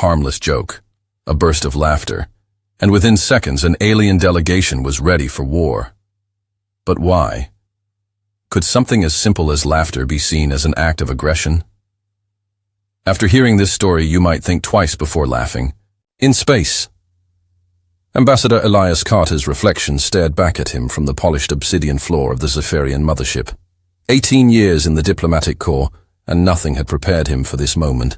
harmless joke, a burst of laughter, and within seconds an alien delegation was ready for war. But why? Could something as simple as laughter be seen as an act of aggression? After hearing this story, you might think twice before laughing. In space. Ambassador Elias Carter's reflection stared back at him from the polished obsidian floor of the Zephyrian mothership. 18 years in the diplomatic corps, and nothing had prepared him for this moment.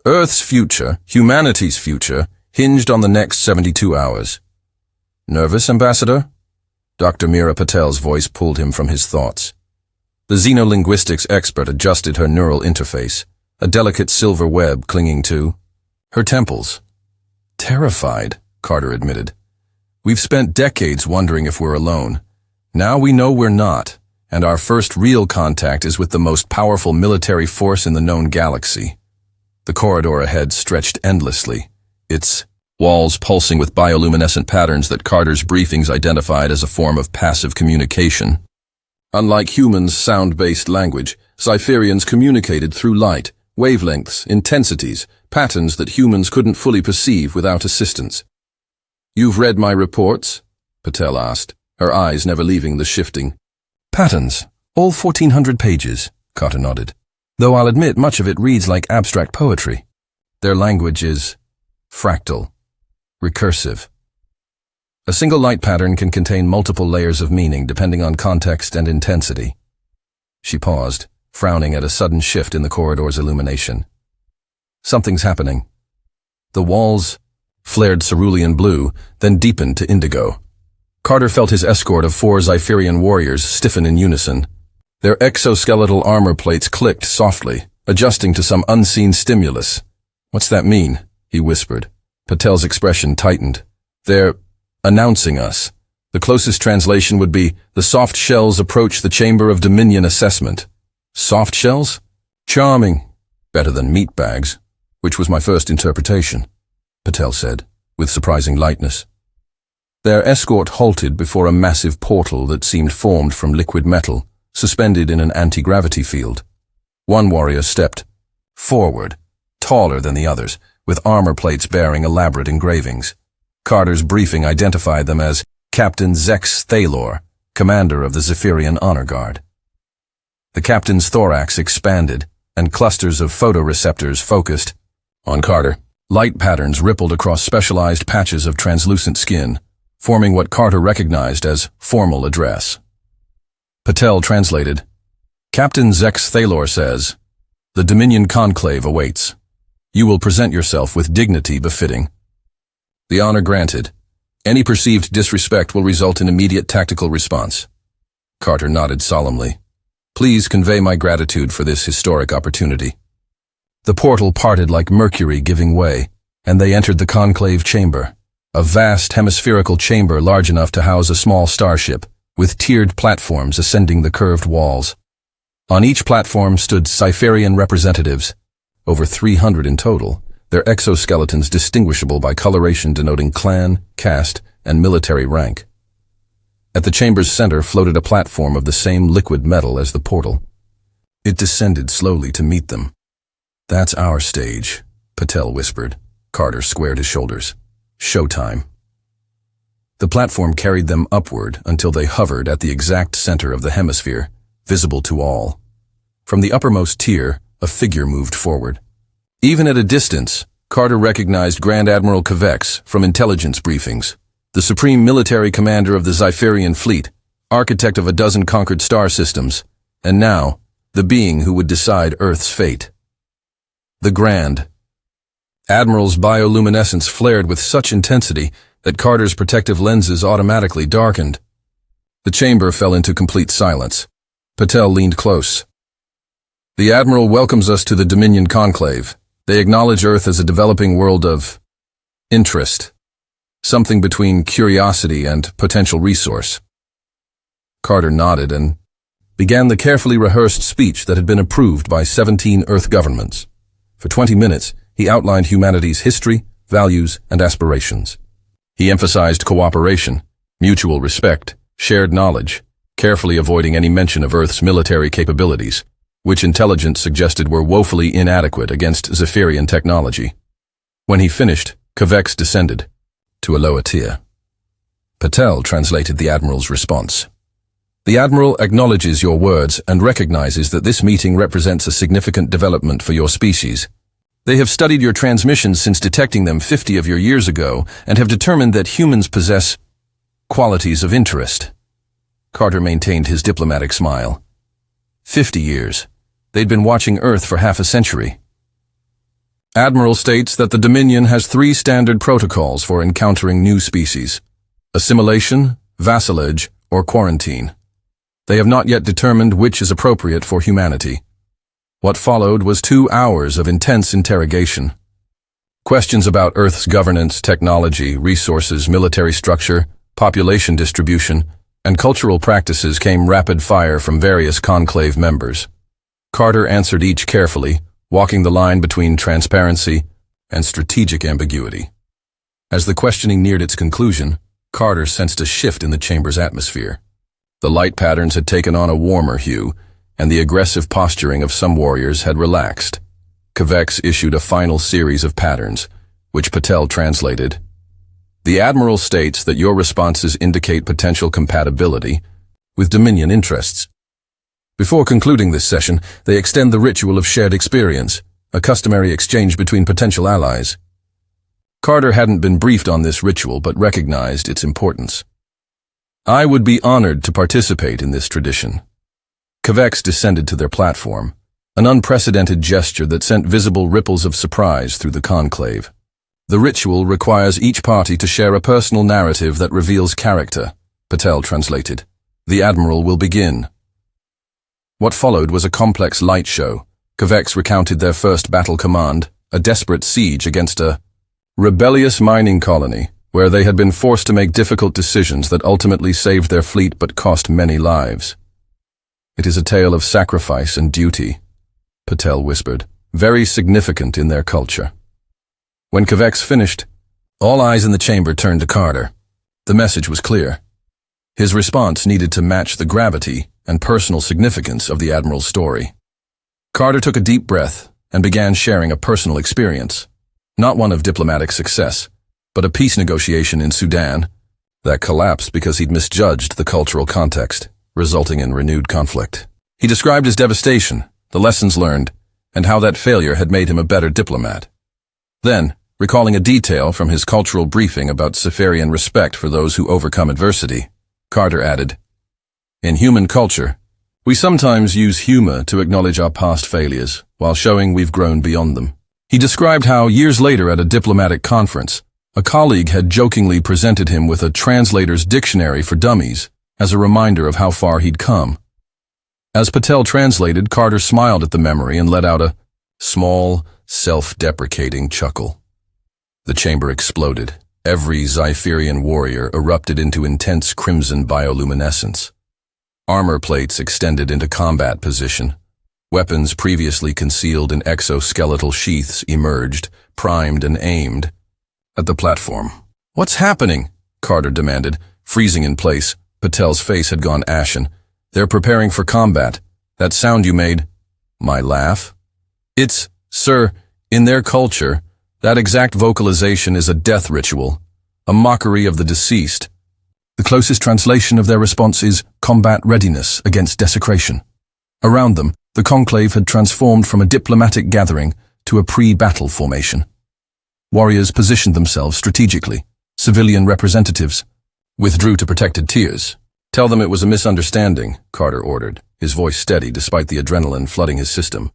Earth's future, humanity's future, hinged on the next 72 hours. Nervous, Ambassador? Dr. Meera Patel's voice pulled him from his thoughts. The xenolinguistics expert adjusted her neural interface, a delicate silver web clinging to her temples. Terrified, Carter admitted. We've spent decades wondering if we're alone. Now we know we're not, and our first real contact is with the most powerful military force in the known galaxy. The corridor ahead stretched endlessly, its walls pulsing with bioluminescent patterns that Carter's briefings identified as a form of passive communication. Unlike humans' sound-based language, Cypherians communicated through light, wavelengths, intensities, patterns that humans couldn't fully perceive without assistance. You've read my reports? Patel asked, her eyes never leaving the shifting patterns. All 1,400 pages, Carter nodded. Though I'll admit much of it reads like abstract poetry. Their language is fractal, recursive. A single light pattern can contain multiple layers of meaning depending on context and intensity. She paused, frowning at a sudden shift in the corridor's illumination. Something's happening. The walls flared cerulean blue, then deepened to indigo. Carter felt his escort of 4 Zypherian warriors stiffen in unison. Their exoskeletal armor plates clicked softly, adjusting to some unseen stimulus. What's that mean? He whispered. Patel's expression tightened. They're announcing us. The closest translation would be, the soft shells approach the chamber of dominion assessment. Soft shells? Charming. Better than meat bags, which was my first interpretation, Patel said, with surprising lightness. Their escort halted before a massive portal that seemed formed from liquid metal, suspended in an anti-gravity field. One warrior stepped forward, taller than the others, with armor plates bearing elaborate engravings. Carter's briefing identified them as Captain Zex Thalor, commander of the Zephyrian Honor Guard. The captain's thorax expanded, and clusters of photoreceptors focused on Carter. Light patterns rippled across specialized patches of translucent skin, forming what Carter recognized as formal address. Patel translated, Captain Zex Thalor says, the Dominion Conclave awaits. You will present yourself with dignity befitting. The honor granted. Any perceived disrespect will result in immediate tactical response. Carter nodded solemnly. Please convey my gratitude for this historic opportunity. The portal parted like mercury giving way, and they entered the conclave chamber, a vast hemispherical chamber large enough to house a small starship, with tiered platforms ascending the curved walls. On each platform stood Cypherian representatives, over 300 in total, their exoskeletons distinguishable by coloration denoting clan, caste, and military rank. At the chamber's center floated a platform of the same liquid metal as the portal. It descended slowly to meet them. That's our stage, Patel whispered. Carter squared his shoulders. Showtime. The platform carried them upward until they hovered at the exact center of the hemisphere, visible to all. From the uppermost tier, a figure moved forward. Even at a distance, Carter recognized Grand Admiral Kavex from intelligence briefings, the supreme military commander of the Zypherian fleet, architect of a dozen conquered star systems, and now, the being who would decide Earth's fate. The Grand Admiral's bioluminescence flared with such intensity that Carter's protective lenses automatically darkened. The chamber fell into complete silence. Patel leaned close. The Admiral welcomes us to the Dominion Conclave. They acknowledge Earth as a developing world of interest, something between curiosity and potential resource. Carter nodded and began the carefully rehearsed speech that had been approved by 17 Earth governments. For 20 minutes, he outlined humanity's history, values, and aspirations. He emphasized cooperation, mutual respect, shared knowledge, carefully avoiding any mention of Earth's military capabilities, which intelligence suggested were woefully inadequate against Zephyrian technology. When he finished, Kvex descended to a lower tier. Patel translated the Admiral's response. The Admiral acknowledges your words and recognizes that this meeting represents a significant development for your species. They have studied your transmissions since detecting them 50 of your years ago and have determined that humans possess qualities of interest. Carter maintained his diplomatic smile. 50 years. They'd been watching Earth for half a century. Admiral states that the Dominion has 3 standard protocols for encountering new species: assimilation, vassalage, or quarantine. They have not yet determined which is appropriate for humanity. What followed was 2 hours of intense interrogation. Questions about Earth's governance, technology, resources, military structure, population distribution, and cultural practices came rapid fire from various conclave members. Carter answered each carefully, walking the line between transparency and strategic ambiguity. As the questioning neared its conclusion, Carter sensed a shift in the chamber's atmosphere. The light patterns had taken on a warmer hue, and the aggressive posturing of some warriors had relaxed. Kvex issued a final series of patterns, which Patel translated. The Admiral states that your responses indicate potential compatibility with Dominion interests. Before concluding this session, they extend the ritual of shared experience, a customary exchange between potential allies. Carter hadn't been briefed on this ritual but recognized its importance. I would be honored to participate in this tradition. Kvex descended to their platform, an unprecedented gesture that sent visible ripples of surprise through the conclave. The ritual requires each party to share a personal narrative that reveals character, Patel translated. The Admiral will begin. What followed was a complex light show. Kvex recounted their first battle command, a desperate siege against a rebellious mining colony, where they had been forced to make difficult decisions that ultimately saved their fleet but cost many lives. It is a tale of sacrifice and duty, Patel whispered, very significant in their culture. When Kvex finished, all eyes in the chamber turned to Carter. The message was clear. His response needed to match the gravity and personal significance of the Admiral's story. Carter took a deep breath and began sharing a personal experience, not one of diplomatic success, but a peace negotiation in Sudan that collapsed because he'd misjudged the cultural context, resulting in renewed conflict. He described his devastation, the lessons learned, and how that failure had made him a better diplomat. Then, recalling a detail from his cultural briefing about Siferian respect for those who overcome adversity, Carter added, in human culture, we sometimes use humor to acknowledge our past failures while showing we've grown beyond them. He described how, years later at a diplomatic conference, a colleague had jokingly presented him with a translator's dictionary for dummies as a reminder of how far he'd come. As Patel translated, Carter smiled at the memory and let out a small, self-deprecating chuckle. The chamber exploded. Every Zypherian warrior erupted into intense crimson bioluminescence. Armor plates extended into combat position. Weapons previously concealed in exoskeletal sheaths emerged, primed and aimed at the platform. What's happening? Carter demanded, freezing in place. Patel's face had gone ashen. They're preparing for combat. That sound you made. My laugh? It's, sir, in their culture, that exact vocalization is a death ritual, a mockery of the deceased. The closest translation of their response is combat readiness against desecration. Around them, the conclave had transformed from a diplomatic gathering to a pre-battle formation. Warriors positioned themselves strategically. Civilian representatives withdrew to protected tiers. Tell them it was a misunderstanding, Carter ordered, his voice steady despite the adrenaline flooding his system.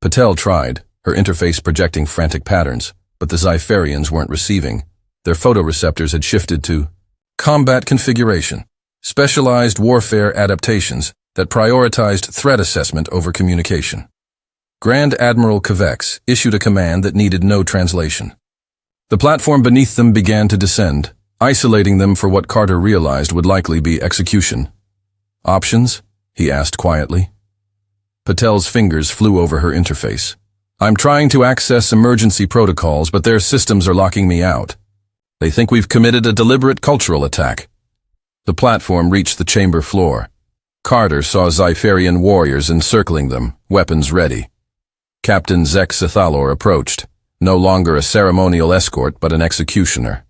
Patel tried, her interface projecting frantic patterns, but the Zypherians weren't receiving. Their photoreceptors had shifted to combat configuration, specialized warfare adaptations that prioritized threat assessment over communication. Grand Admiral Kvex issued a command that needed no translation. The platform beneath them began to descend, isolating them for what Carter realized would likely be execution. Options? He asked quietly. Patel's fingers flew over her interface. I'm trying to access emergency protocols, but their systems are locking me out. They think we've committed a deliberate cultural attack. The platform reached the chamber floor. Carter saw Zypherian warriors encircling them, weapons ready. Captain Zek Sithalor approached, no longer a ceremonial escort but an executioner.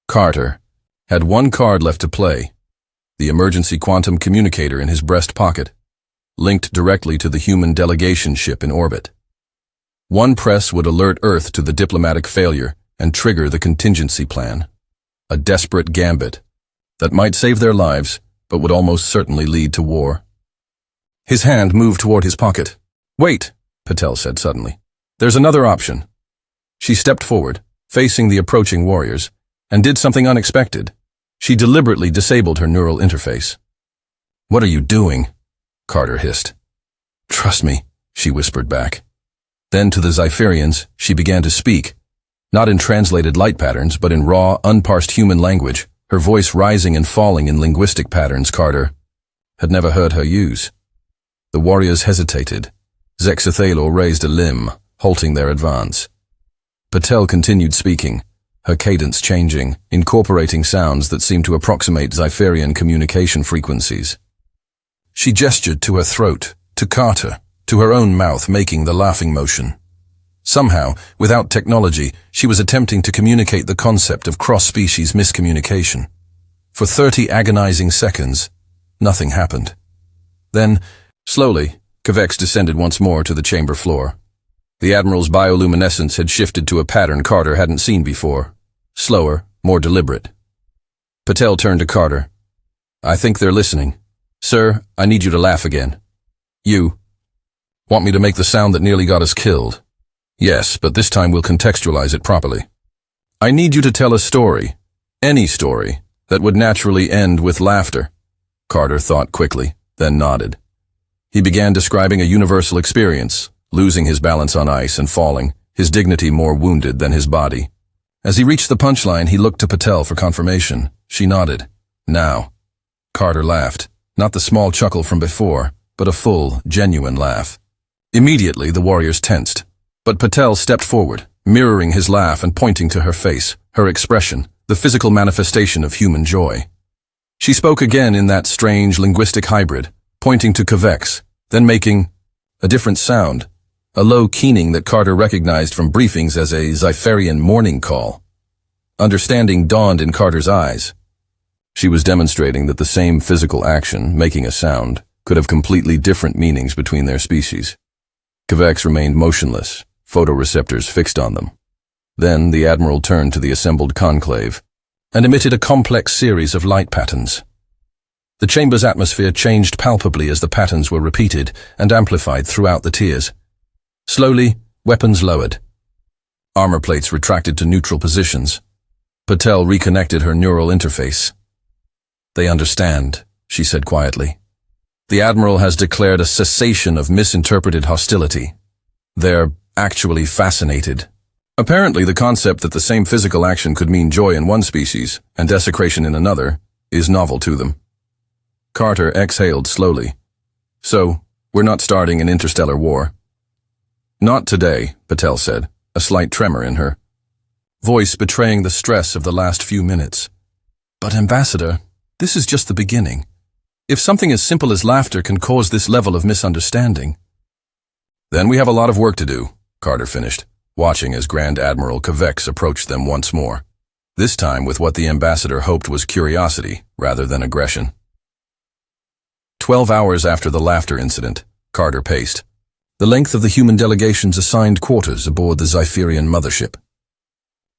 Carter had one card left to play, the emergency quantum communicator in his breast pocket, linked directly to the human delegation ship in orbit. One press would alert Earth to the diplomatic failure and trigger the contingency plan, a desperate gambit that might save their lives but would almost certainly lead to war. His hand moved toward his pocket. "Wait," Patel said suddenly. "There's another option." She stepped forward, facing the approaching warriors, and did something unexpected. She deliberately disabled her neural interface. "What are you doing?" Carter hissed. "Trust me," she whispered back. Then to the Zypherians, she began to speak, not in translated light patterns, but in raw, unparsed human language, her voice rising and falling in linguistic patterns Carter had never heard her use. The warriors hesitated. Zexathalo raised a limb, halting their advance. Patel continued speaking, her cadence changing, incorporating sounds that seemed to approximate Zypherian communication frequencies. She gestured to her throat, to Carter, to her own mouth, making the laughing motion. Somehow, without technology, she was attempting to communicate the concept of cross-species miscommunication. For 30 agonizing seconds, nothing happened. Then, slowly, Kvex descended once more to the chamber floor. The Admiral's bioluminescence had shifted to a pattern Carter hadn't seen before. Slower, more deliberate. Patel turned to Carter. "I think they're listening. Sir, I need you to laugh again." "You want me to make the sound that nearly got us killed?" "Yes, but this time we'll contextualize it properly. I need you to tell a story, any story, that would naturally end with laughter." Carter thought quickly, then nodded. He began describing a universal experience, losing his balance on ice and falling, his dignity more wounded than his body. As he reached the punchline, he looked to Patel for confirmation. She nodded. "Now." Carter laughed, not the small chuckle from before, but a full, genuine laugh. Immediately, the warriors tensed. But Patel stepped forward, mirroring his laugh and pointing to her face, her expression, the physical manifestation of human joy. She spoke again in that strange linguistic hybrid, pointing to Kvex, then making a different sound, a low keening that Carter recognized from briefings as a Zypherian morning call. Understanding dawned in Carter's eyes. She was demonstrating that the same physical action, making a sound, could have completely different meanings between their species. Kvex remained motionless, photoreceptors fixed on them. Then the Admiral turned to the assembled conclave and emitted a complex series of light patterns. The chamber's atmosphere changed palpably as the patterns were repeated and amplified throughout the tiers. Slowly, weapons lowered. Armor plates retracted to neutral positions. Patel reconnected her neural interface. "They understand," she said quietly. "The Admiral has declared a cessation of misinterpreted hostility. They're actually fascinated." Apparently, the concept that the same physical action could mean joy in one species and desecration in another is novel to them. Carter exhaled slowly. "So, we're not starting an interstellar war." "Not today," Patel said, a slight tremor in her voice betraying the stress of the last few minutes. "But Ambassador, this is just the beginning. If something as simple as laughter can cause this level of misunderstanding..." "Then we have a lot of work to do," Carter finished, watching as Grand Admiral Kvex approached them once more, this time with what the ambassador hoped was curiosity rather than aggression. 12 hours after the laughter incident, Carter paced, the length of the human delegation's assigned quarters aboard the Zypherian mothership.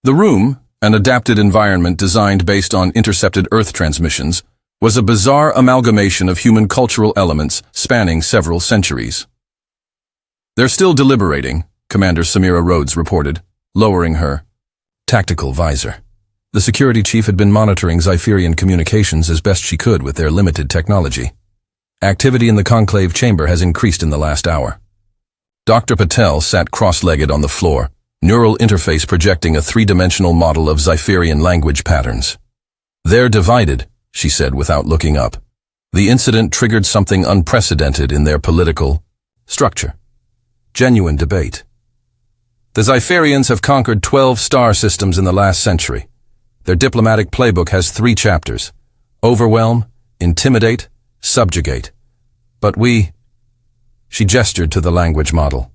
The room, an adapted environment designed based on intercepted Earth transmissions, was a bizarre amalgamation of human cultural elements spanning several centuries. "They're still deliberating," Commander Samira Rhodes reported, lowering her tactical visor. The security chief had been monitoring Zypherian communications as best she could with their limited technology. Activity in the conclave chamber has increased in the last hour. Dr. Patel sat cross-legged on the floor, neural interface projecting a three-dimensional model of Zypherian language patterns. "They're divided," she said without looking up. The incident triggered something unprecedented in their political structure. Genuine debate. The Zypherians have conquered 12 star systems in the last century. Their diplomatic playbook has 3 chapters: overwhelm, intimidate, subjugate. But she gestured to the language model.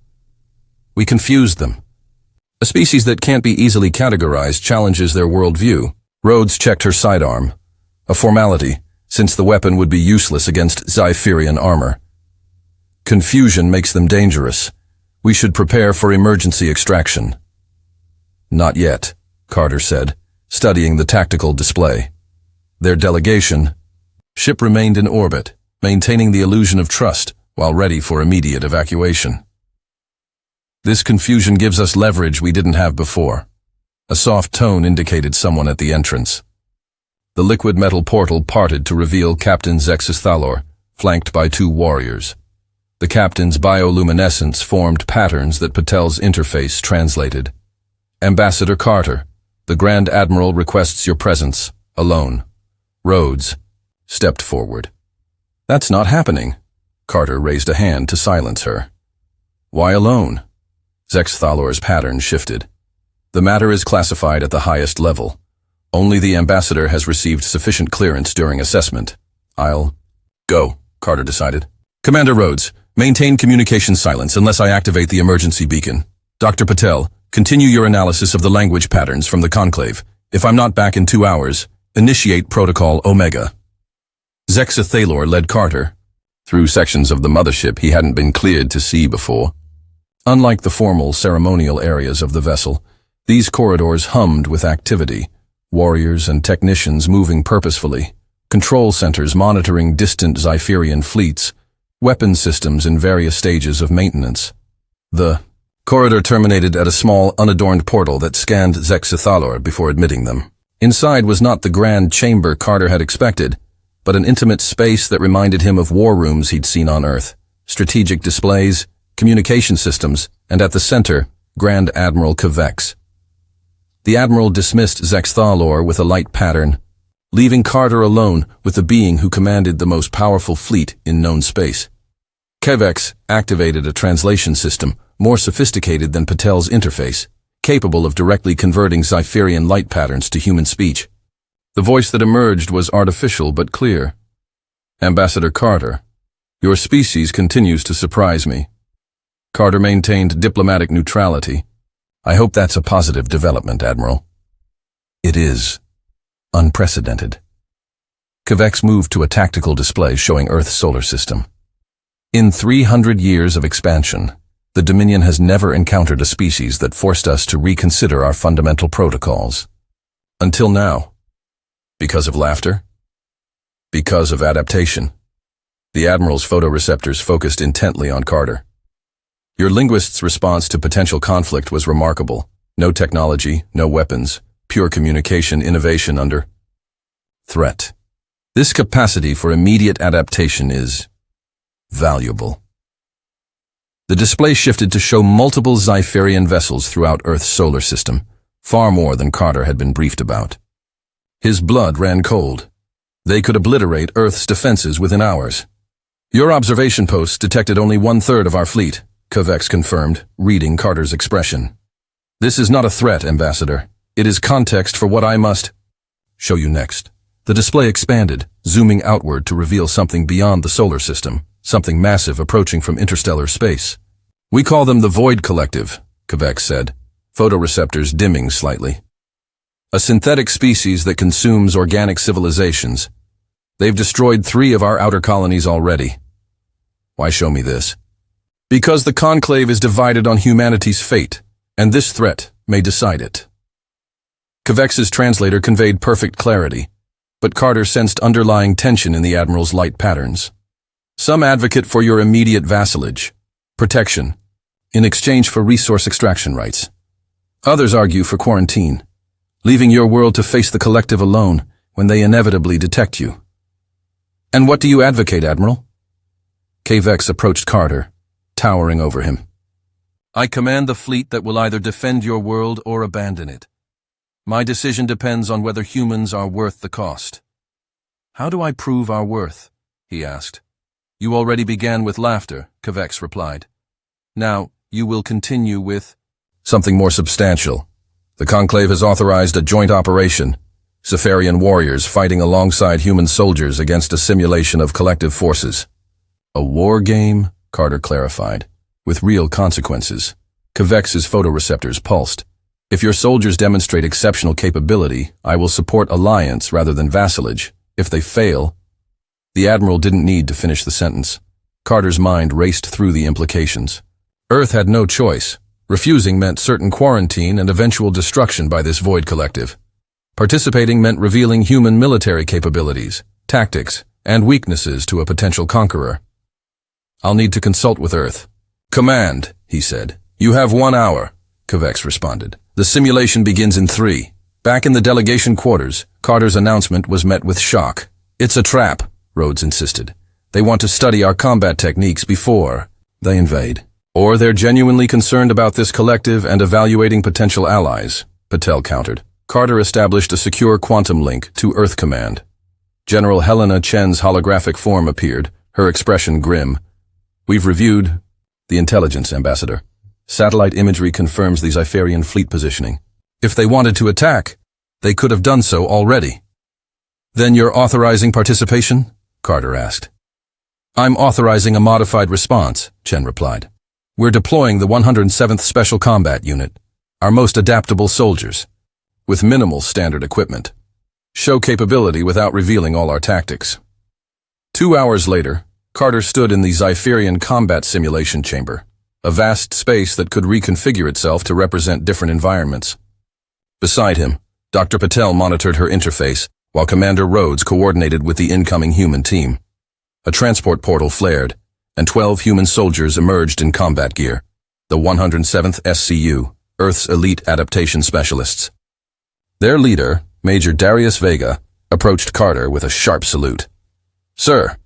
"We confused them. A species that can't be easily categorized challenges their worldview. Rhodes checked her sidearm. A formality, since the weapon would be useless against Zypherian armor. Confusion makes them dangerous. We should prepare for emergency extraction. Not yet, Carter said, studying the tactical display. Their delegation, ship remained in orbit, maintaining the illusion of trust while ready for immediate evacuation. This confusion gives us leverage we didn't have before. A soft tone indicated someone at the entrance. The liquid metal portal parted to reveal Captain Zexus Thalor, flanked by two warriors. The captain's bioluminescence formed patterns that Patel's interface translated. Ambassador Carter, the Grand Admiral requests your presence, alone. Rhodes stepped forward. That's not happening. Carter raised a hand to silence her. Why alone? Zex Thalor's pattern shifted. The matter is classified at the highest level. Only the ambassador has received sufficient clearance during assessment. I'll go, Carter decided. Commander Rhodes, maintain communication silence unless I activate the emergency beacon. Dr. Patel, continue your analysis of the language patterns from the conclave. If I'm not back in 2 hours, initiate Protocol Omega. Zexa Thalor led Carter through sections of the mothership he hadn't been cleared to see before. Unlike the formal ceremonial areas of the vessel, these corridors hummed with activity, warriors and technicians moving purposefully, control centers monitoring distant Zypherian fleets, weapon systems in various stages of maintenance. The corridor terminated at a small, unadorned portal that scanned Zexa Thalor before admitting them. Inside was not the grand chamber Carter had expected, but an intimate space that reminded him of war rooms he'd seen on Earth, strategic displays, communication systems, and at the center, Grand Admiral Kvex. The Admiral dismissed Zex Thalor with a light pattern, leaving Carter alone with the being who commanded the most powerful fleet in known space. Kvex activated a translation system more sophisticated than Patel's interface, capable of directly converting Zypherian light patterns to human speech. The voice that emerged was artificial but clear. Ambassador Carter, your species continues to surprise me. Carter maintained diplomatic neutrality. I hope that's a positive development, Admiral. It is. Unprecedented. Kvex moved to a tactical display showing Earth's solar system. In 300 years of expansion, the Dominion has never encountered a species that forced us to reconsider our fundamental protocols. Until now. Because of laughter? Because of adaptation. The Admiral's photoreceptors focused intently on Carter. Your linguist's response to potential conflict was remarkable. No technology, no weapons, pure communication innovation under threat. This capacity for immediate adaptation is valuable. The display shifted to show multiple Zypherian vessels throughout Earth's solar system, far more than Carter had been briefed about. His blood ran cold. They could obliterate Earth's defenses within hours. Your observation posts detected only 1/3 of our fleet, Kvex confirmed, reading Carter's expression. This is not a threat, Ambassador. It is context for what I must show you next. The display expanded, zooming outward to reveal something beyond the solar system, something massive approaching from interstellar space. We call them the Void Collective, Kvex said, photoreceptors dimming slightly. A synthetic species that consumes organic civilizations. They've destroyed 3 of our outer colonies already. Why show me this? Because the Conclave is divided on humanity's fate, and this threat may decide it. Kvex's translator conveyed perfect clarity, but Carter sensed underlying tension in the Admiral's light patterns. Some advocate for your immediate vassalage, protection, in exchange for resource extraction rights. Others argue for quarantine, leaving your world to face the collective alone when they inevitably detect you. And what do you advocate, Admiral? Kvex approached Carter, towering over him. I command the fleet that will either defend your world or abandon it. My decision depends on whether humans are worth the cost. How do I prove our worth? He asked. You already began with laughter, Kvex replied. Now, you will continue with something more substantial. The Conclave has authorized a joint operation, Zypherian warriors fighting alongside human soldiers against a simulation of collective forces. A war game, Carter clarified, with real consequences. Kvex's photoreceptors pulsed, If your soldiers demonstrate exceptional capability, I will support alliance rather than vassalage. If they fail—" The Admiral didn't need to finish the sentence. Carter's mind raced through the implications. Earth had no choice. Refusing meant certain quarantine and eventual destruction by this void collective. Participating meant revealing human military capabilities, tactics, and weaknesses to a potential conqueror. "I'll need to consult with Earth." "Command," he said. "You have 1 hour," Kvex responded. "The simulation begins in 3. Back in the delegation quarters, Carter's announcement was met with shock. "It's a trap," Rhodes insisted. "They want to study our combat techniques before they invade. Or they're genuinely concerned about this collective and evaluating potential allies," Patel countered. Carter established a secure quantum link to Earth Command. General Helena Chen's holographic form appeared, her expression grim. "We've reviewed the intelligence, Ambassador. Satellite imagery confirms the Zypherian fleet positioning. If they wanted to attack, they could have done so already." "Then you're authorizing participation?" Carter asked. "I'm authorizing a modified response," Chen replied. "We're deploying the 107th Special Combat Unit, our most adaptable soldiers, with minimal standard equipment. Show capability without revealing all our tactics." 2 hours later, Carter stood in the Zypherian combat simulation chamber, a vast space that could reconfigure itself to represent different environments. Beside him, Dr. Patel monitored her interface, while Commander Rhodes coordinated with the incoming human team. A transport portal flared, and 12 human soldiers emerged in combat gear, the 107th SCU, Earth's elite adaptation specialists. Their leader, Major Darius Vega, approached Carter with a sharp salute. "Sir,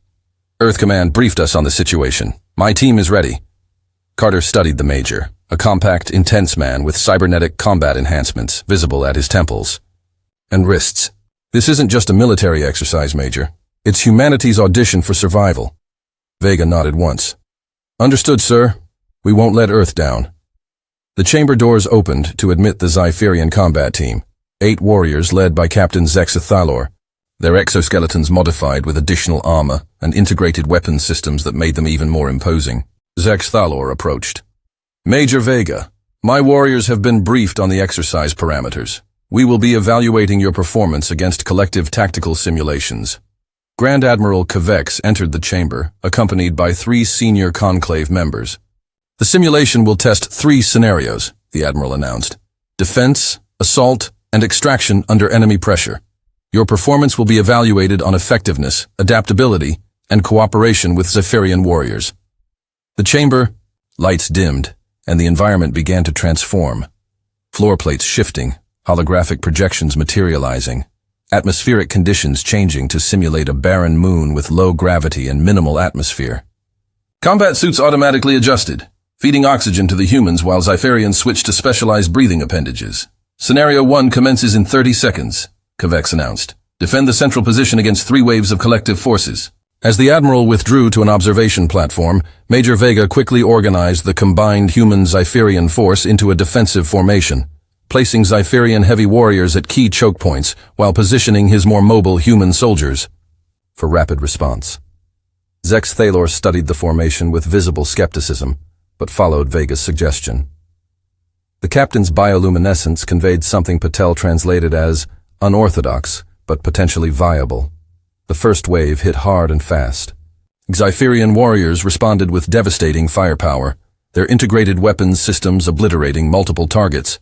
Earth Command briefed us on the situation. My team is ready." Carter studied the Major, a compact, intense man with cybernetic combat enhancements visible at his temples and wrists. "This isn't just a military exercise, Major. It's humanity's audition for survival." Vega nodded once. "Understood, sir. We won't let Earth down." The chamber doors opened to admit the Zypherian combat team, 8 warriors led by Captain Zexathalor, their exoskeletons modified with additional armor and integrated weapon systems that made them even more imposing. Zexathalor approached. "Major Vega, my warriors have been briefed on the exercise parameters. We will be evaluating your performance against collective tactical simulations." Grand Admiral Kvex entered the chamber, accompanied by 3 senior conclave members. "The simulation will test 3 scenarios," the Admiral announced. "Defense, assault, and extraction under enemy pressure. Your performance will be evaluated on effectiveness, adaptability, and cooperation with Zypherian warriors." The chamber, lights dimmed, and the environment began to transform. Floor plates shifting, holographic projections materializing, atmospheric conditions changing to simulate a barren moon with low gravity and minimal atmosphere. "Combat suits automatically adjusted, feeding oxygen to the humans while Zypherians switch to specialized breathing appendages. Scenario 1 commences in 30 seconds, Kvex announced. "Defend the central position against 3 waves of collective forces." As the Admiral withdrew to an observation platform, Major Vega quickly organized the combined human-Zypherian force into a defensive formation, placing Zypherian heavy warriors at key choke points while positioning his more mobile human soldiers for rapid response. Zexathalor studied the formation with visible skepticism, but followed Vega's suggestion. The captain's bioluminescence conveyed something Patel translated as unorthodox, but potentially viable. The first wave hit hard and fast. Zypherian warriors responded with devastating firepower, their integrated weapons systems obliterating multiple targets.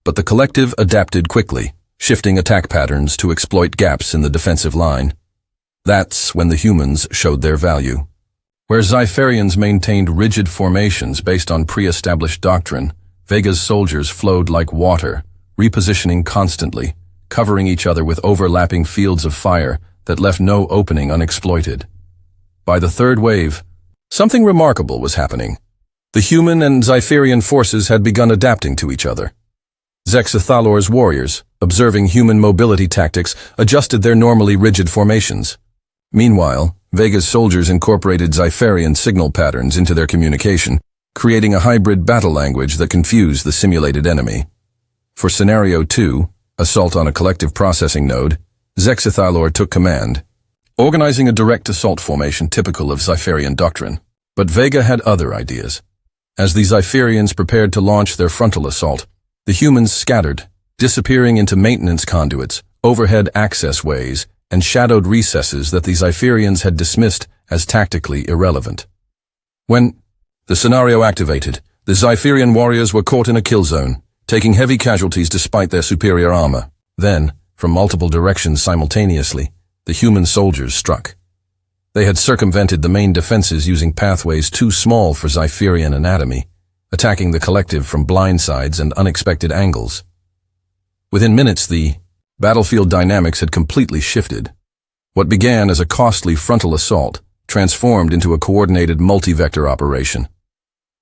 But the collective adapted quickly, shifting attack patterns to exploit gaps in the defensive line. That's when the humans showed their value. Where Zypherians maintained rigid formations based on pre-established doctrine, Vega's soldiers flowed like water, repositioning constantly, covering each other with overlapping fields of fire that left no opening unexploited. By the third wave, something remarkable was happening. The human and Zypherian forces had begun adapting to each other. Zexathalor's warriors, observing human mobility tactics, adjusted their normally rigid formations. Meanwhile, Vega's soldiers incorporated Zypherian signal patterns into their communication, creating a hybrid battle language that confused the simulated enemy. For Scenario 2, assault on a collective processing node, Zexathalor took command, organizing a direct assault formation typical of Zypherian doctrine. But Vega had other ideas. As the Zypherians prepared to launch their frontal assault, The humans scattered, disappearing into maintenance conduits, overhead access ways, and shadowed recesses that the Zypherians had dismissed as tactically irrelevant. When the scenario activated, the Zypherian warriors were caught in a kill zone, taking heavy casualties despite their superior armor. Then, from multiple directions simultaneously, the human soldiers struck. They had circumvented the main defenses using pathways too small for Zypherian anatomy, attacking the collective from blind sides and unexpected angles. Within minutes, the battlefield dynamics had completely shifted. What began as a costly frontal assault transformed into a coordinated multi-vector operation.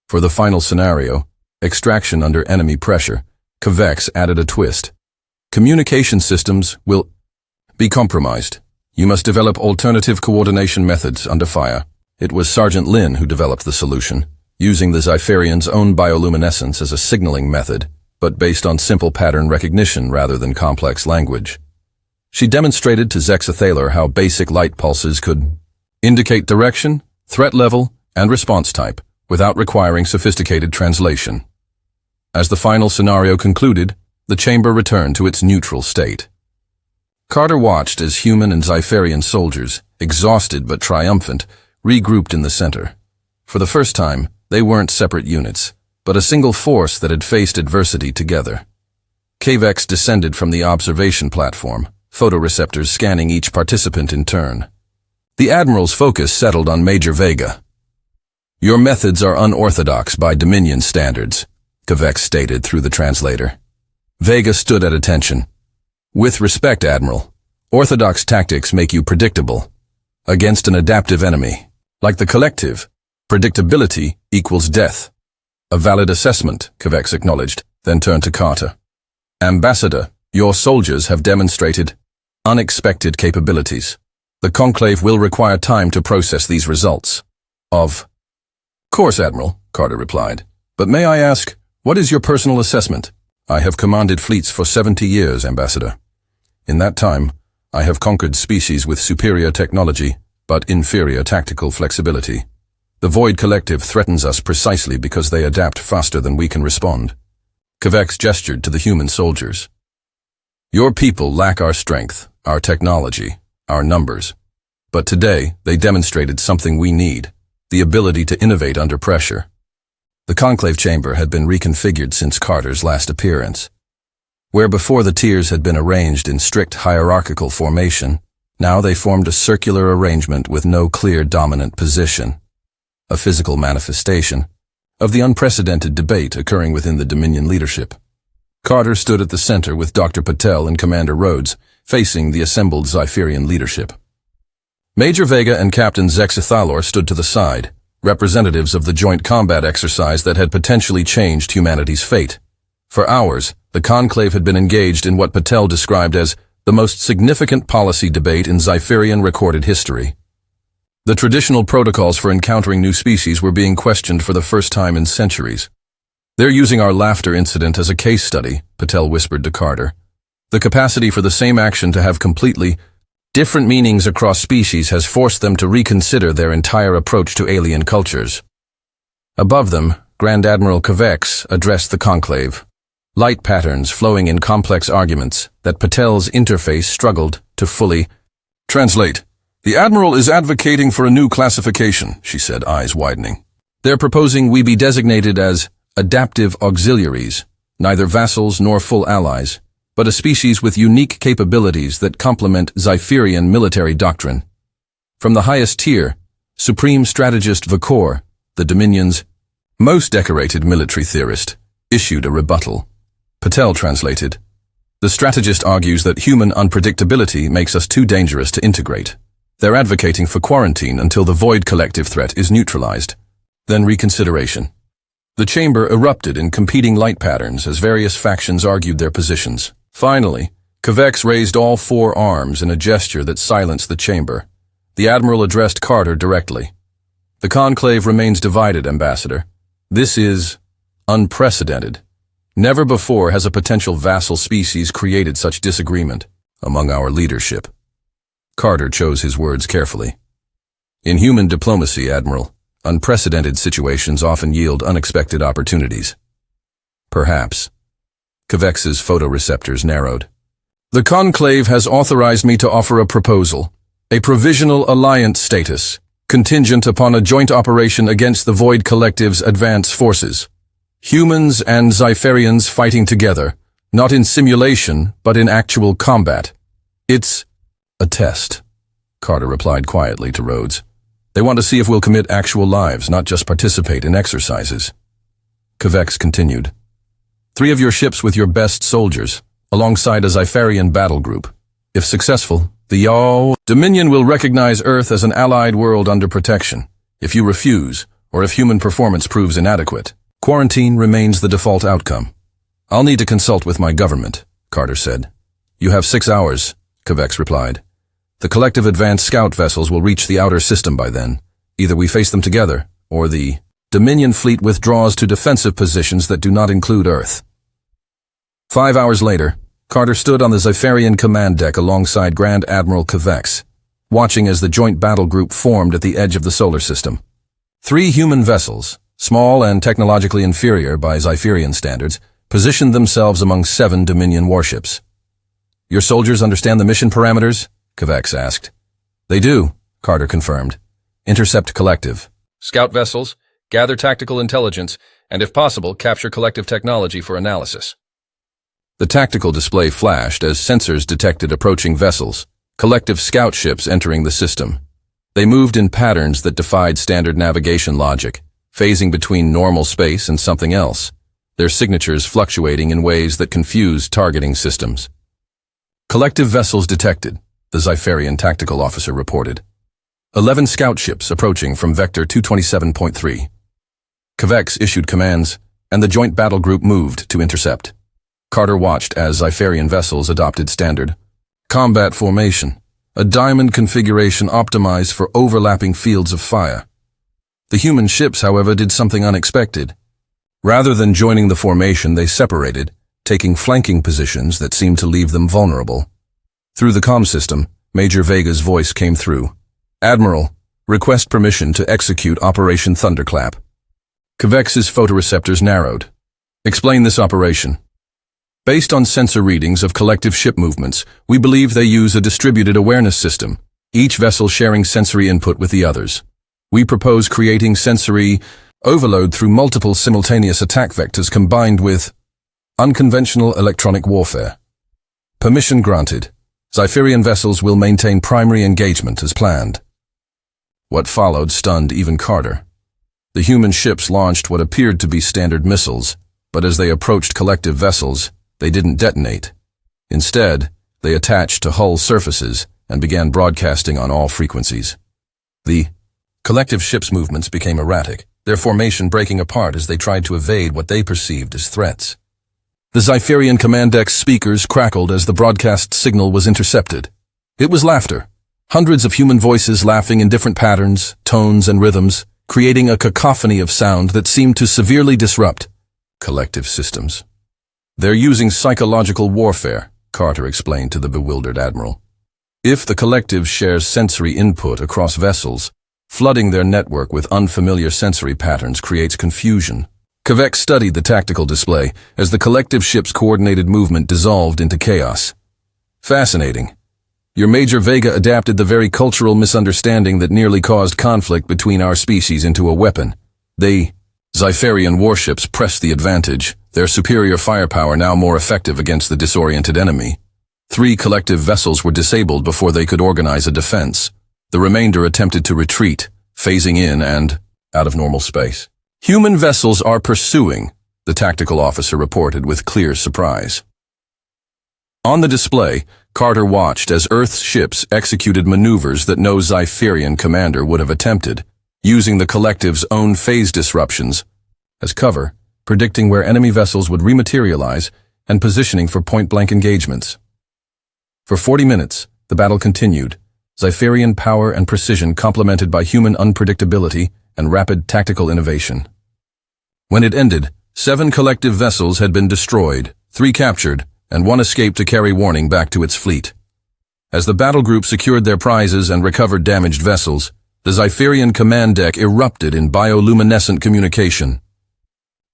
For the final scenario, extraction under enemy pressure, Kvex added a twist. Communication systems will be compromised. You must develop alternative coordination methods under fire. It was Sergeant Lin who developed the solution, using the Zypherians' own bioluminescence as a signaling method, but based on simple pattern recognition rather than complex language. She demonstrated to Zexathaler how basic light pulses could indicate direction, threat level, and response type without requiring sophisticated translation. As the final scenario concluded, the chamber returned to its neutral state. Carter watched as human and Zypherian soldiers, exhausted but triumphant, regrouped in the center. For the first time, they weren't separate units, but a single force that had faced adversity together. Kvex descended from the observation platform, photoreceptors scanning each participant in turn. The Admiral's focus settled on Major Vega. "Your methods are unorthodox by Dominion standards," Kvex stated through the translator. Vega stood at attention. "With respect, Admiral, orthodox tactics make you predictable. Against an adaptive enemy, like the collective, predictability equals death." "A valid assessment," Kvex acknowledged, then turned to Carter. "Ambassador, your soldiers have demonstrated unexpected capabilities. The Conclave will require time to process these results." "Of course, Admiral," Carter replied. "But may I ask, what is your personal assessment?" "I have commanded fleets for 70 years, Ambassador. In that time, I have conquered species with superior technology, but inferior tactical flexibility. The Void Collective threatens us precisely because they adapt faster than we can respond." Kvex gestured to the human soldiers. "Your people lack our strength, our technology, our numbers. But today, they demonstrated something we need, the ability to innovate under pressure." The conclave chamber had been reconfigured since Carter's last appearance. Where before the tiers had been arranged in strict hierarchical formation, now they formed a circular arrangement with no clear dominant position, a physical manifestation of the unprecedented debate occurring within the Dominion leadership. Carter stood at the center with Dr. Patel and Commander Rhodes, facing the assembled Zypherian leadership. Major Vega and Captain Zexathaler stood to the side, representatives of the joint combat exercise that had potentially changed humanity's fate. For hours, the conclave had been engaged in what Patel described as the most significant policy debate in Zypherian recorded history. The traditional protocols for encountering new species were being questioned for the first time in centuries. "They're using our laughter incident as a case study," Patel whispered to Carter. "The capacity for the same action to have completely different meanings across species has forced them to reconsider their entire approach to alien cultures." Above them, Grand Admiral Kvex addressed the conclave, light patterns flowing in complex arguments that Patel's interface struggled to fully translate. "The Admiral is advocating for a new classification," she said, eyes widening. "They're proposing we be designated as adaptive auxiliaries, neither vassals nor full allies, but a species with unique capabilities that complement Zypherian military doctrine. From the highest tier, Supreme Strategist Vakor, the Dominion's most decorated military theorist, issued a rebuttal. Patel translated, "The strategist argues that human unpredictability makes us too dangerous to integrate. They're advocating for quarantine until the Void Collective threat is neutralized. Then reconsideration." The chamber erupted in competing light patterns as various factions argued their positions. Finally, Kvex raised all four arms in a gesture that silenced the chamber. The Admiral addressed Carter directly. "The conclave remains divided, Ambassador. This is unprecedented. Never before has a potential vassal species created such disagreement among our leadership." Carter chose his words carefully. "In human diplomacy, Admiral, unprecedented situations often yield unexpected opportunities." "Perhaps. Kvex's photoreceptors narrowed. The Conclave has authorized me to offer a proposal, a provisional alliance status, contingent upon a joint operation against the Void Collective's advance forces. Humans and Zypharians fighting together, not in simulation, but in actual combat. It's a test, Carter replied quietly to Rhodes. They want to see if we'll commit actual lives, not just participate in exercises. Kvex continued. 3 of your ships with your best soldiers, alongside a Zypharian battle group. If successful, the Dominion will recognize Earth as an allied world under protection. If you refuse, or if human performance proves inadequate, quarantine remains the default outcome. I'll need to consult with my government, Carter said. You have 6 hours, Kvex replied. The collective advanced scout vessels will reach the outer system by then. Either we face them together, or the Dominion fleet withdraws to defensive positions that do not include Earth. 5 hours later, Carter stood on the Zypharian command deck alongside Grand Admiral Kvex, watching as the joint battle group formed at the edge of the solar system. 3 human vessels, small and technologically inferior by Zypharian standards, positioned themselves among 7 Dominion warships. Your soldiers understand the mission parameters? Kvex asked. They do, Carter confirmed. Intercept collective. Scout vessels, gather tactical intelligence, and if possible, capture collective technology for analysis. The tactical display flashed as sensors detected approaching vessels, collective scout ships entering the system. They moved in patterns that defied standard navigation logic, phasing between normal space and something else, their signatures fluctuating in ways that confused targeting systems. Collective vessels detected, the Zypharian tactical officer reported. 11 scout ships approaching from Vector 227.3. Kvex issued commands, and the joint battle group moved to intercept. Carter watched as Zypharian vessels adopted standard combat formation, a diamond configuration optimized for overlapping fields of fire. The human ships, however, did something unexpected. Rather than joining the formation, they separated, taking flanking positions that seemed to leave them vulnerable. Through the comm system, Major Vega's voice came through. Admiral, request permission to execute Operation Thunderclap. Kvex's photoreceptors narrowed. Explain this operation. Based on sensor readings of collective ship movements, we believe they use a distributed awareness system, each vessel sharing sensory input with the others. We propose creating sensory overload through multiple simultaneous attack vectors combined with unconventional electronic warfare. Permission granted. Zypharian vessels will maintain primary engagement as planned. What followed stunned even Carter. The human ships launched what appeared to be standard missiles, but as they approached collective vessels, they didn't detonate. Instead, they attached to hull surfaces and began broadcasting on all frequencies. The collective ships' movements became erratic, their formation breaking apart as they tried to evade what they perceived as threats. The Zypharian command deck's speakers crackled as the broadcast signal was intercepted. It was laughter, hundreds of human voices laughing in different patterns, tones, and rhythms, creating a cacophony of sound that seemed to severely disrupt collective systems. They're using psychological warfare, Carter explained to the bewildered admiral. If the collective shares sensory input across vessels, flooding their network with unfamiliar sensory patterns creates confusion. Kvex studied the tactical display as the collective ship's coordinated movement dissolved into chaos. Fascinating. Your Major Vega adapted the very cultural misunderstanding that nearly caused conflict between our species into a weapon. The Zypharian warships pressed the advantage, their superior firepower now more effective against the disoriented enemy. 3 collective vessels were disabled before they could organize a defense. The remainder attempted to retreat, phasing in and out of normal space. Human vessels are pursuing, the tactical officer reported with clear surprise. On the display, Carter watched as Earth's ships executed maneuvers that no Zypharian commander would have attempted, using the collective's own phase disruptions as cover, predicting where enemy vessels would rematerialize, and positioning for point-blank engagements. For 40 minutes, the battle continued, Zypharian power and precision complemented by human unpredictability and rapid tactical innovation. When it ended, 7 collective vessels had been destroyed, 3 captured, and 1 escaped to carry warning back to its fleet. As the battle group secured their prizes and recovered damaged vessels, the Zypharian command deck erupted in bioluminescent communication.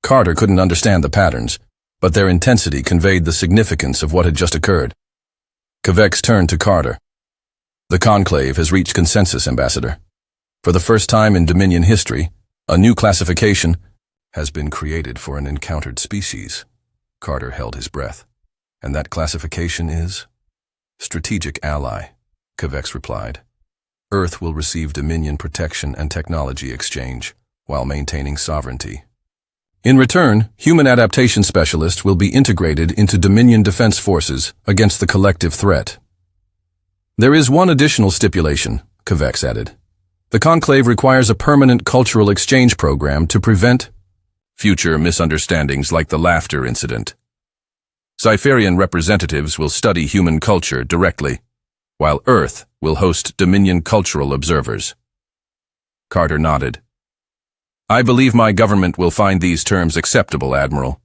Carter couldn't understand the patterns, but their intensity conveyed the significance of what had just occurred. Kvex turned to Carter. The Conclave has reached consensus, Ambassador. For the first time in Dominion history, a new classification has been created for an encountered species. Carter held his breath. And that classification is? Strategic ally, Kvex replied. Earth will receive Dominion protection and technology exchange, while maintaining sovereignty. In return, human adaptation specialists will be integrated into Dominion defense forces against the collective threat. There is one additional stipulation, Kvex added. The Conclave requires a permanent cultural exchange program to prevent future misunderstandings like the laughter incident. Cypherian representatives will study human culture directly, while Earth will host Dominion cultural observers. Carter nodded. I believe my government will find these terms acceptable, Admiral.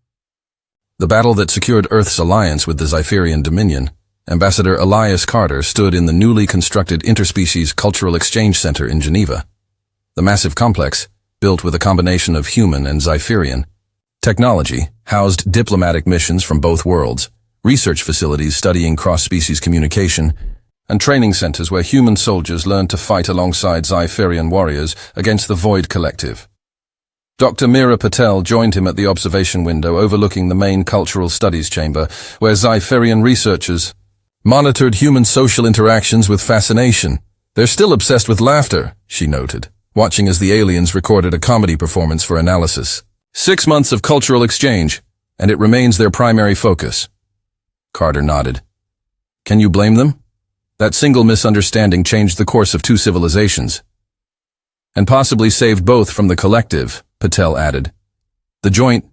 The battle that secured Earth's alliance with the Cypherian Dominion, Ambassador Elias Carter stood in the newly constructed Interspecies Cultural Exchange Center in Geneva. The massive complex, built with a combination of human and Cypherian technology, housed diplomatic missions from both worlds, research facilities studying cross-species communication, and training centers where human soldiers learned to fight alongside Cypherian warriors against the Void Collective. Dr. Meera Patel joined him at the observation window overlooking the main cultural studies chamber, where Cypherian researchers monitored human social interactions with fascination. They're still obsessed with laughter, she noted, watching as the aliens recorded a comedy performance for analysis. 6 months of cultural exchange, and it remains their primary focus. Carter nodded. Can you blame them? That single misunderstanding changed the course of 2 civilizations. And possibly saved both from the collective, Patel added. The joint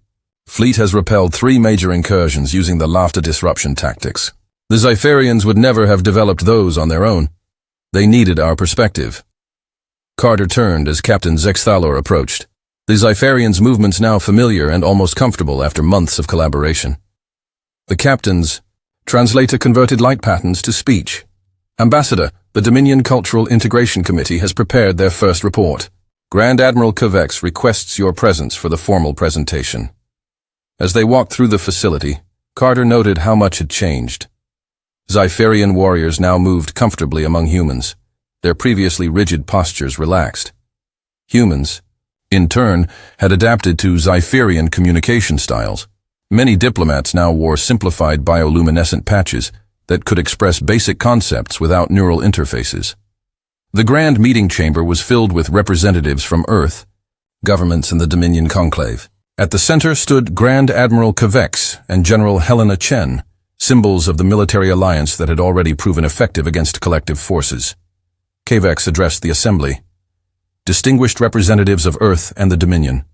fleet has repelled 3 major incursions using the laughter disruption tactics. The Cypherians would never have developed those on their own. They needed our perspective. Carter turned as Captain Zexthalor approached. The Cypherians' movements now familiar and almost comfortable after months of collaboration. The captains translator converted light patterns to speech. Ambassador, the Dominion Cultural Integration Committee has prepared their first report. Grand Admiral Kvex requests your presence for the formal presentation. As they walked through the facility, Carter noted how much had changed. Cypherian warriors now moved comfortably among humans, their previously rigid postures relaxed. Humans, in turn, had adapted to Cypherian communication styles. Many diplomats now wore simplified bioluminescent patches that could express basic concepts without neural interfaces. The grand meeting chamber was filled with representatives from Earth, governments and the Dominion Conclave. At the center stood Grand Admiral Kvex and General Helena Chen, symbols of the military alliance that had already proven effective against collective forces. Kvex addressed the assembly. Distinguished representatives of Earth and the Dominion.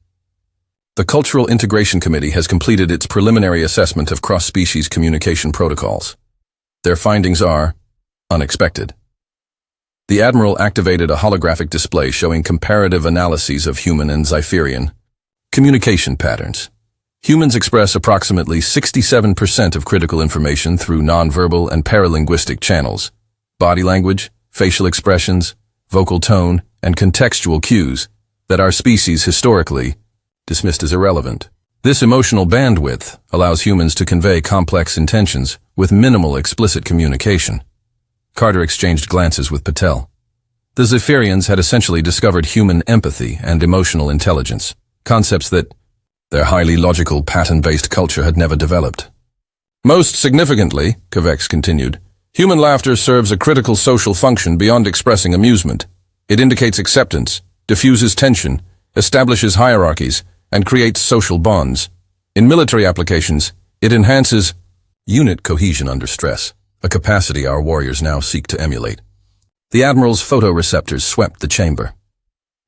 The Cultural Integration Committee has completed its preliminary assessment of cross-species communication protocols. Their findings are unexpected. The Admiral activated a holographic display showing comparative analyses of human and Cypherian communication patterns. Humans express approximately 67% of critical information through nonverbal and paralinguistic channels, body language, facial expressions, vocal tone, and contextual cues that our species historically dismissed as irrelevant. This emotional bandwidth allows humans to convey complex intentions with minimal explicit communication. Carter exchanged glances with Patel. The Cypherians had essentially discovered human empathy and emotional intelligence, concepts that their highly logical, pattern-based culture had never developed. Most significantly, Kvex continued, human laughter serves a critical social function beyond expressing amusement. It indicates acceptance, diffuses tension, establishes hierarchies, and creates social bonds. In military applications, it enhances unit cohesion under stress, a capacity our warriors now seek to emulate. The Admiral's photoreceptors swept the chamber.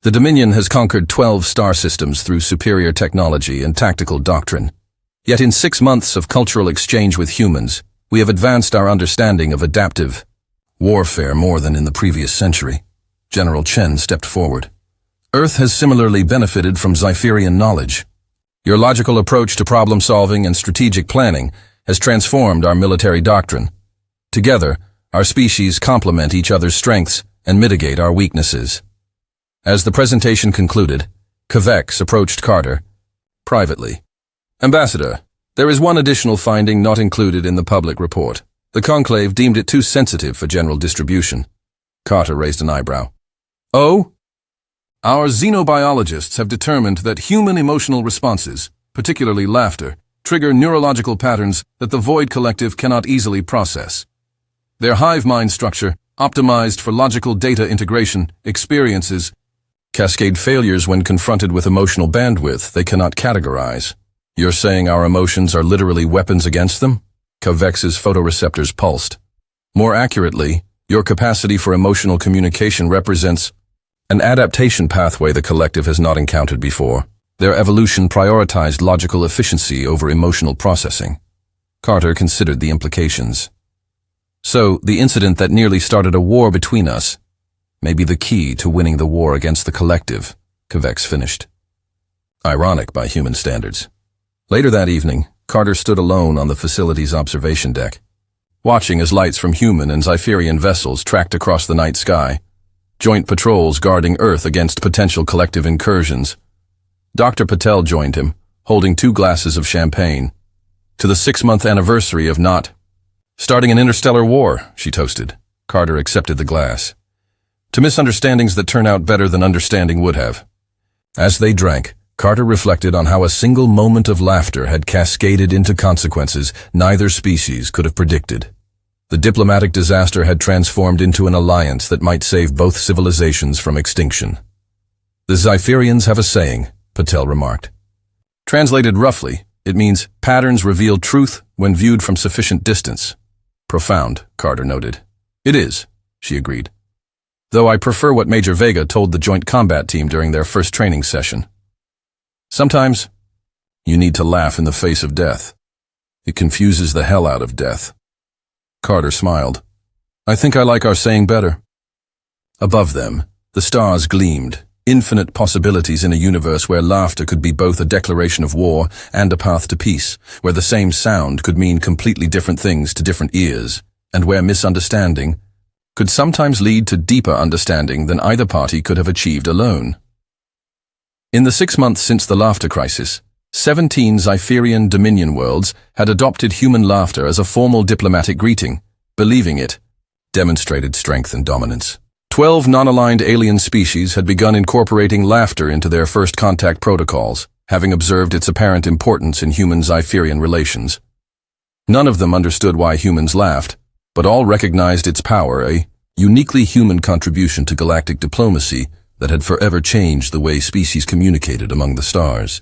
The Dominion has conquered 12 star systems through superior technology and tactical doctrine. Yet in 6 months of cultural exchange with humans, we have advanced our understanding of adaptive warfare more than in the previous century. General Chen stepped forward. Earth has similarly benefited from Cypherian knowledge. Your logical approach to problem-solving and strategic planning has transformed our military doctrine. Together, our species complement each other's strengths and mitigate our weaknesses. As the presentation concluded, Kvex approached Carter privately. Ambassador, There is one additional finding not included in the public report. The conclave deemed it too sensitive for general distribution. Carter raised an eyebrow. Oh? Our xenobiologists have determined that human emotional responses, particularly laughter, trigger neurological patterns that the Void Collective cannot easily process. Their hive mind structure, optimized for logical data integration, experiences cascade failures when confronted with emotional bandwidth they cannot categorize. You're saying our emotions are literally weapons against them? Kavex's photoreceptors pulsed. More accurately, your capacity for emotional communication represents an adaptation pathway the collective has not encountered before. Their evolution prioritized logical efficiency over emotional processing. Carter considered the implications. So, the incident that nearly started a war between us may be the key to winning the war against the collective, Kavex finished. Ironic by human standards. Later that evening, Carter stood alone on the facility's observation deck, watching as lights from human and Zypherian vessels tracked across the night sky, joint patrols guarding Earth against potential collective incursions. Dr. Patel joined him, holding 2 glasses of champagne. To the 6-month anniversary of not starting an interstellar war, she toasted. Carter accepted the glass. To misunderstandings that turn out better than understanding would have. As they drank, Carter reflected on how a single moment of laughter had cascaded into consequences neither species could have predicted. The diplomatic disaster had transformed into an alliance that might save both civilizations from extinction. The Zypherians have a saying, Patel remarked. Translated roughly, it means patterns reveal truth when viewed from sufficient distance. Profound, Carter noted. It is, she agreed. Though I prefer what Major Vega told the Joint Combat Team during their first training session. Sometimes, you need to laugh in the face of death. It confuses the hell out of death. Carter smiled. I think I like our saying better. Above them, the stars gleamed, infinite possibilities in a universe where laughter could be both a declaration of war and a path to peace, where the same sound could mean completely different things to different ears, and where misunderstanding could sometimes lead to deeper understanding than either party could have achieved alone. In the 6 months since the laughter crisis, 17 Zypherian Dominion worlds had adopted human laughter as a formal diplomatic greeting. Believing it demonstrated strength and dominance. 12 non-aligned alien species had begun incorporating laughter into their first contact protocols, having observed its apparent importance in human-Zypherian relations. None of them understood why humans laughed, but all recognized its power, a uniquely human contribution to galactic diplomacy that had forever changed the way species communicated among the stars.